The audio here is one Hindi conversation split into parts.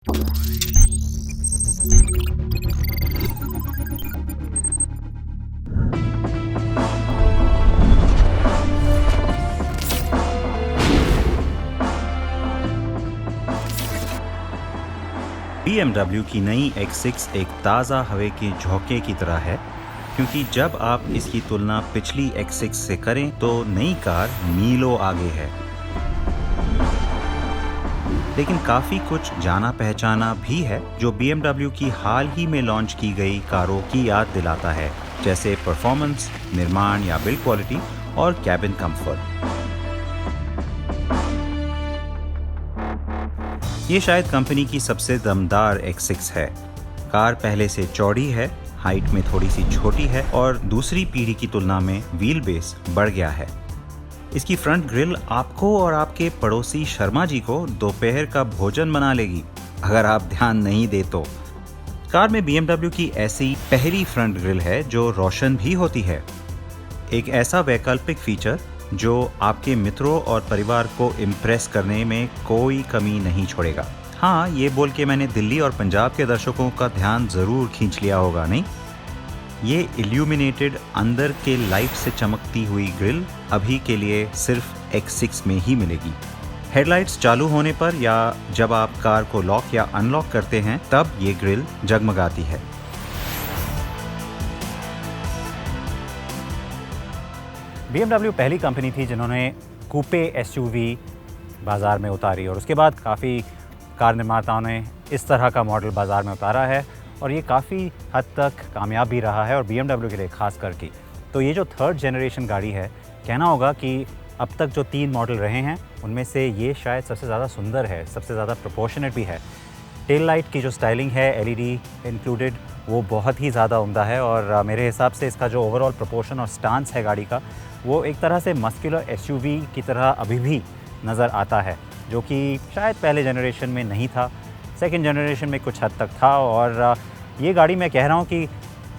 BMW की नई X6 एक ताज़ा हवा के झोंके की तरह है, क्योंकि जब आप इसकी तुलना पिछली X6 से करें तो नई कार मीलों आगे है। लेकिन काफ़ी कुछ जाना पहचाना भी है जो BMW की हाल ही में लॉन्च की गई कारों की याद दिलाता है, जैसे परफॉर्मेंस, निर्माण या बिल्ड क्वालिटी और कैबिन कंफर्ट। ये शायद कंपनी की सबसे दमदार X6 है। कार पहले से चौड़ी है, हाइट में थोड़ी सी छोटी है और दूसरी पीढ़ी की तुलना में व्हील बेस बढ़ गया है। इसकी फ्रंट ग्रिल आपको और आपके पड़ोसी शर्मा जी को दोपहर का भोजन बना लेगी, अगर आप ध्यान नहीं दे तो। कार में BMW की ऐसी पहली फ्रंट ग्रिल है जो रोशन भी होती है। एक ऐसा वैकल्पिक फीचर जो आपके मित्रों और परिवार को इम्प्रेस करने में कोई कमी नहीं छोड़ेगा। हाँ, ये बोल के मैंने दिल्ली और पंजाब के दर्शकों का ध्यान ज़रूर खींच लिया होगा, नहीं? ये इल्यूमिनेटेड अंदर के लाइट से चमकती हुई ग्रिल अभी के लिए सिर्फ X6 में ही मिलेगी। हेडलाइट्स चालू होने पर या जब आप कार को लॉक या अनलॉक करते हैं तब ये ग्रिल जगमगाती है। BMW पहली कंपनी थी जिन्होंने कूपे SUV बाज़ार में उतारी और उसके बाद काफ़ी कार निर्माताओं ने इस तरह का मॉडल बाज़ार में उतारा है और ये काफ़ी हद तक कामयाब भी रहा है और BMW के लिए खास करके। तो ये जो थर्ड जनरेशन गाड़ी है, कहना होगा कि अब तक जो 3 मॉडल रहे हैं उनमें से ये शायद सबसे ज़्यादा सुंदर है, सबसे ज़्यादा प्रोपोर्शनेट भी है। टेल लाइट की जो स्टाइलिंग है LED इंक्लूडेड, वो बहुत ही ज़्यादा उम्दा है और मेरे हिसाब से इसका जो ओवरऑल प्रोपोर्शन और स्टांस है गाड़ी का, वो एक तरह से मस्कुलर SUV की तरह अभी भी नज़र आता है, जो कि शायद पहले जनरेशन में नहीं था, सेकंड जनरेशन में कुछ हद तक था। और ये गाड़ी मैं कह रहा हूँ कि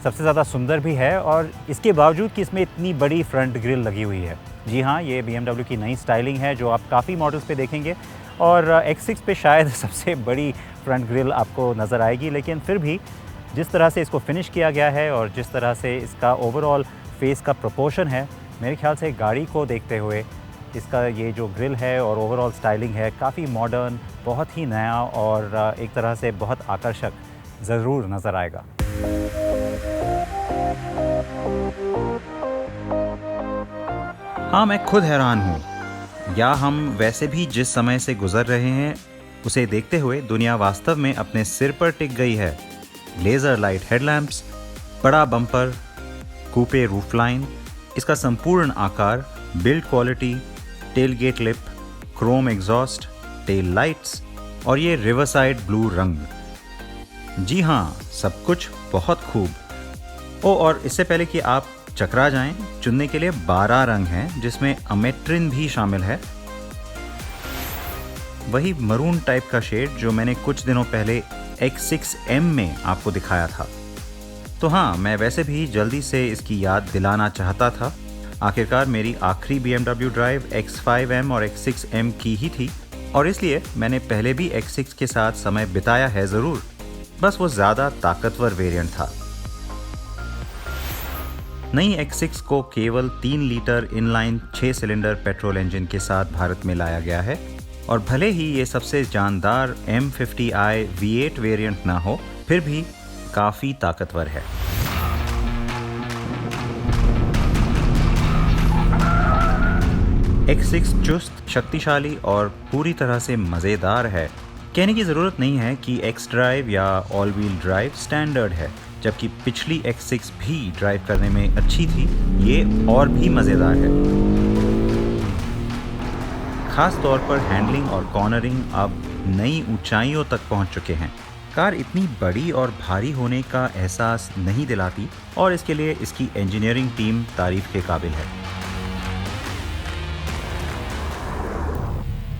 सबसे ज़्यादा सुंदर भी है और इसके बावजूद कि इसमें इतनी बड़ी फ्रंट ग्रिल लगी हुई है। जी हाँ, ये BMW की नई स्टाइलिंग है जो आप काफ़ी मॉडल्स पे देखेंगे और X6 पे शायद सबसे बड़ी फ्रंट ग्रिल आपको नज़र आएगी। लेकिन फिर भी जिस तरह से इसको फिनिश किया गया है और जिस तरह से इसका ओवरऑल फेस का प्रोपोर्शन है, मेरे ख्याल से गाड़ी को देखते हुए इसका ये जो ग्रिल है और ओवरऑल स्टाइलिंग है काफ़ी मॉडर्न, बहुत ही नया और एक तरह से बहुत आकर्षक ज़रूर नज़र आएगा। हाँ, मैं खुद हैरान हूँ, या हम वैसे भी जिस समय से गुजर रहे हैं उसे देखते हुए दुनिया वास्तव में अपने सिर पर टिक गई है। लेज़र लाइट हेडलैम्प्स, बड़ा बम्पर, कूपे रूफलाइन, इसका संपूर्ण आकार, build quality, tail gate lip, chrome exhaust, tail lights और ये रिवरसाइड ब्लू रंग। जी हाँ, सब कुछ बहुत खूब। और इससे पहले कि आप चकरा जाएं, चुनने के लिए 12 रंग हैं, जिसमें अमेट्रिन भी शामिल है, वही मरून टाइप का शेड जो मैंने कुछ दिनों पहले X6M में आपको दिखाया था। तो हाँ, मैं वैसे भी जल्दी से इसकी याद दिलाना चाहता था। आखिरकार मेरी आखिरी BMW ड्राइव X5M और X6M की ही थी और इसलिए मैंने पहले भी X6 के साथ समय बिताया है ज़रूर, बस वो ज़्यादा ताकतवर वेरिएंट था। नई X6 को केवल 3 litre inline 6 cylinder petrol engine के साथ भारत में लाया गया है और भले ही ये सबसे जानदार M50i V8 वेरिएंट ना हो, फिर भी काफ़ी ताकतवर है। X6 चुस्त, शक्तिशाली और पूरी तरह से मज़ेदार है। कहने की ज़रूरत नहीं है कि X ड्राइव या ऑल व्हील ड्राइव स्टैंडर्ड है, जबकि पिछली X6 भी ड्राइव करने में अच्छी थी, ये और भी मज़ेदार है। खास तौर पर हैंडलिंग और कॉर्नरिंग अब नई ऊंचाइयों तक पहुंच चुके हैं। कार इतनी बड़ी और भारी होने का एहसास नहीं दिलाती और इसके लिए इसकी इंजीनियरिंग टीम तारीफ के काबिल है।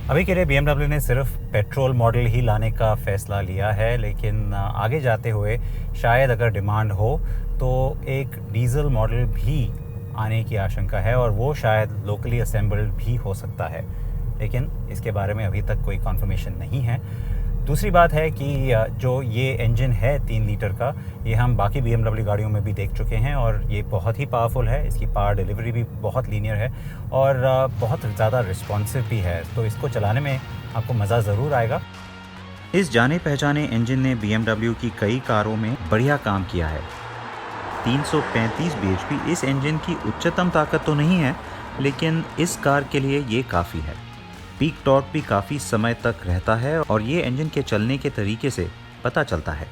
अभी के लिए BMW ने सिर्फ पेट्रोल मॉडल ही लाने का फ़ैसला लिया है, लेकिन आगे जाते हुए शायद अगर डिमांड हो तो एक डीज़ल मॉडल भी आने की आशंका है और वो शायद लोकली असेंबल्ड भी हो सकता है, लेकिन इसके बारे में अभी तक कोई कन्फर्मेशन नहीं है। दूसरी बात है कि जो ये इंजन है 3 लीटर का, ये हम बाकी BMW गाड़ियों में भी देख चुके हैं और ये बहुत ही पावरफुल है। इसकी पावर डिलीवरी भी बहुत लीनियर है और बहुत ज़्यादा रिस्पॉन्सिव भी है, तो इसको चलाने में आपको मज़ा ज़रूर आएगा। इस जाने पहचाने इंजन ने BMW की कई कारों में बढ़िया काम किया है। 335 bhp इस इंजन की उच्चतम ताकत तो नहीं है, लेकिन इस कार के लिए ये काफ़ी है। पीक टॉर्क भी काफ़ी समय तक रहता है और ये इंजन के चलने के तरीके से पता चलता है।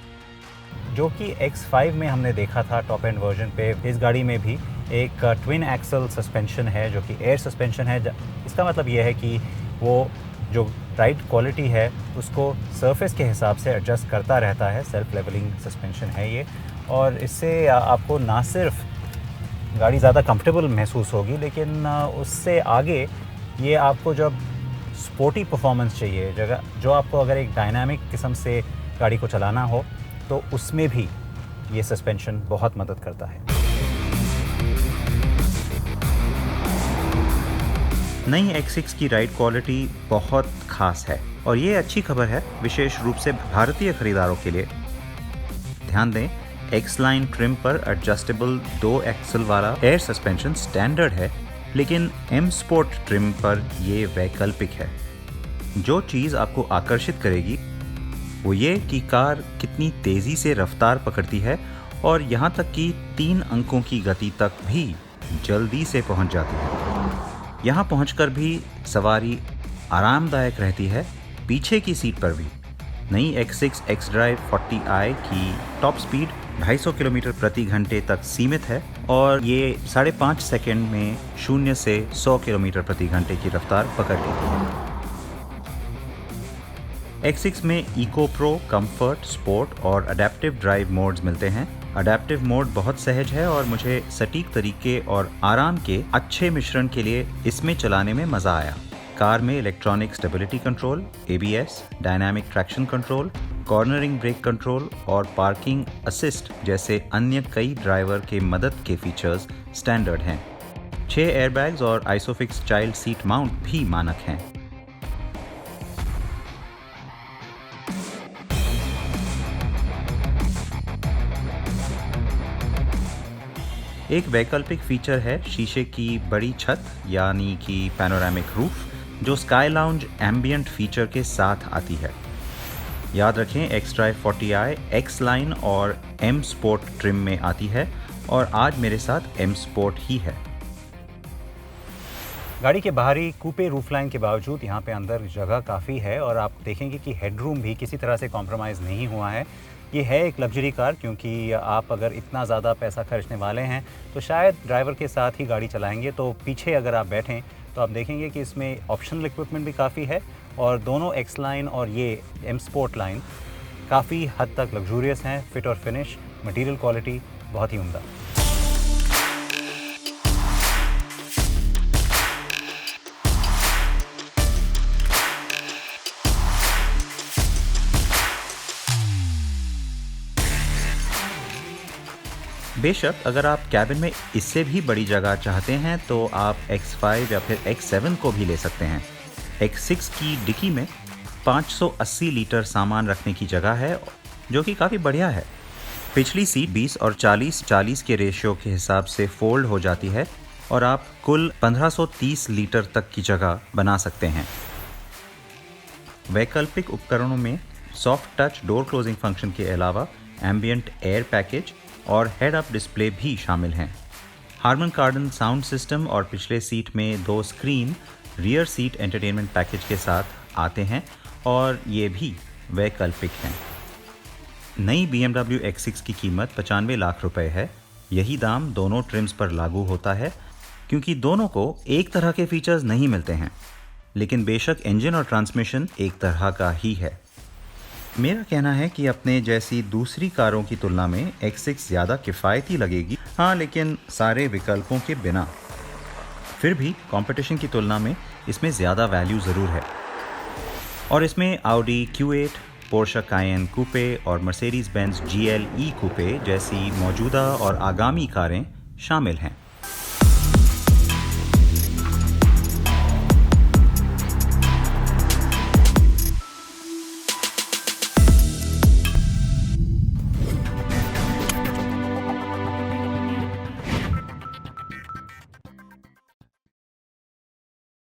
जो कि X5 में हमने देखा था टॉप एंड वर्जन पे, इस गाड़ी में भी एक ट्विन एक्सल सस्पेंशन है जो कि एयर सस्पेंशन है। इसका मतलब ये है कि वो जो राइड क्वालिटी है उसको सरफेस के हिसाब से एडजस्ट करता रहता है। सेल्फ लेवलिंग सस्पेंशन है ये, और इससे आपको ना सिर्फ गाड़ी ज़्यादा कंफर्टेबल महसूस होगी, लेकिन उससे आगे ये आपको जब स्पोर्टी परफॉर्मेंस चाहिए, जगह जो आपको अगर एक डायनामिक किस्म से गाड़ी को चलाना हो, तो उसमें भी ये सस्पेंशन बहुत मदद करता है। नई X6 की राइड क्वालिटी बहुत खास है और ये अच्छी खबर है, विशेष रूप से भारतीय खरीदारों के लिए। ध्यान दें, X लाइन ट्रिम पर एडजस्टेबल 2 एक्सल वाला एयर सस्पेंशन स्टैंडर्ड है, लेकिन M स्पोर्ट ट्रिम पर ये वैकल्पिक है। जो चीज़ आपको आकर्षित करेगी वो ये कि कार कितनी तेज़ी से रफ्तार पकड़ती है और यहाँ तक कि 3 अंकों की गति तक भी जल्दी से पहुँच जाती है। यहाँ पहुँचकर भी सवारी आरामदायक रहती है, पीछे की सीट पर भी। नई X6 xDrive 40i की टॉप स्पीड 250 किलोमीटर प्रति घंटे तक सीमित है और ये 5.5 सेकंड में 0 से 100 किलोमीटर प्रति घंटे की रफ्तार पकड़ लेती है। X6 में इको प्रो, कंफर्ट, स्पोर्ट और अडेप्टिव ड्राइव मोड्स मिलते हैं। अडेप्टिव मोड बहुत सहज है और मुझे सटीक तरीके और आराम के अच्छे मिश्रण के लिए इसमें चलाने में मज़ा आया। कार में electronic stability control, ABS, dynamic traction control, cornering brake control और पार्किंग असिस्ट जैसे अन्य कई ड्राइवर के मदद के फीचर्स स्टैंडर्ड हैं। 6 एयरबैग्स और आइसोफिक्स चाइल्ड सीट माउंट भी मानक हैं। एक वैकल्पिक फीचर है शीशे की बड़ी छत यानी कि पैनोरामिक रूफ, जो स्काई लाउंज एम्बियंट फीचर के साथ आती है। याद रखें, xDrive 40i X लाइन और M स्पोर्ट ट्रिम में आती है और आज मेरे साथ M स्पोर्ट ही है। गाड़ी के बाहरी कूपे रूफलाइन के बावजूद यहाँ पे अंदर जगह काफ़ी है और आप देखेंगे कि हेडरूम भी किसी तरह से कॉम्प्रोमाइज़ नहीं हुआ है। ये है एक लग्जरी कार, क्योंकि आप अगर इतना ज़्यादा पैसा खर्चने वाले हैं तो शायद ड्राइवर के साथ ही गाड़ी चलाएंगे। तो पीछे अगर आप बैठें तो आप देखेंगे कि इसमें ऑप्शनल इक्विपमेंट भी काफ़ी है और दोनों X लाइन और ये M स्पोर्ट लाइन काफ़ी हद तक लग्जूरियस हैं। फिट और फिनिश, मटेरियल क्वालिटी बहुत ही उम्दा। बेशक अगर आप कैबिन में इससे भी बड़ी जगह चाहते हैं तो आप X5 या फिर X7 को भी ले सकते हैं। X6 की डिक्की में 580 लीटर सामान रखने की जगह है, जो कि काफ़ी बढ़िया है। पिछली सीट 20 और 40 के रेशियो के हिसाब से फोल्ड हो जाती है और आप कुल 1530 लीटर तक की जगह बना सकते हैं। वैकल्पिक उपकरणों में soft touch door closing function के अलावा एम्बियंट एयर पैकेज और हेड अप डिस्प्ले भी शामिल हैं। हार्मन कार्डन साउंड सिस्टम और पिछले सीट में 2 screen rear seat entertainment package के साथ आते हैं और ये भी वैकल्पिक हैं। नई BMW X6 की कीमत 95 लाख रुपए है। यही दाम दोनों ट्रिम्स पर लागू होता है, क्योंकि दोनों को एक तरह के फीचर्स नहीं मिलते हैं, लेकिन बेशक इंजन और ट्रांसमिशन एक तरह का ही है। मेरा कहना है कि अपने जैसी दूसरी कारों की तुलना में X6 ज़्यादा किफ़ायती लगेगी, हाँ, लेकिन सारे विकल्पों के बिना। फिर भी कंपटीशन की तुलना में इसमें ज़्यादा वैल्यू ज़रूर है और इसमें Audi Q8, Porsche Cayenne कूपे और Mercedes-Benz GLE कूपे जैसी मौजूदा और आगामी कारें शामिल हैं।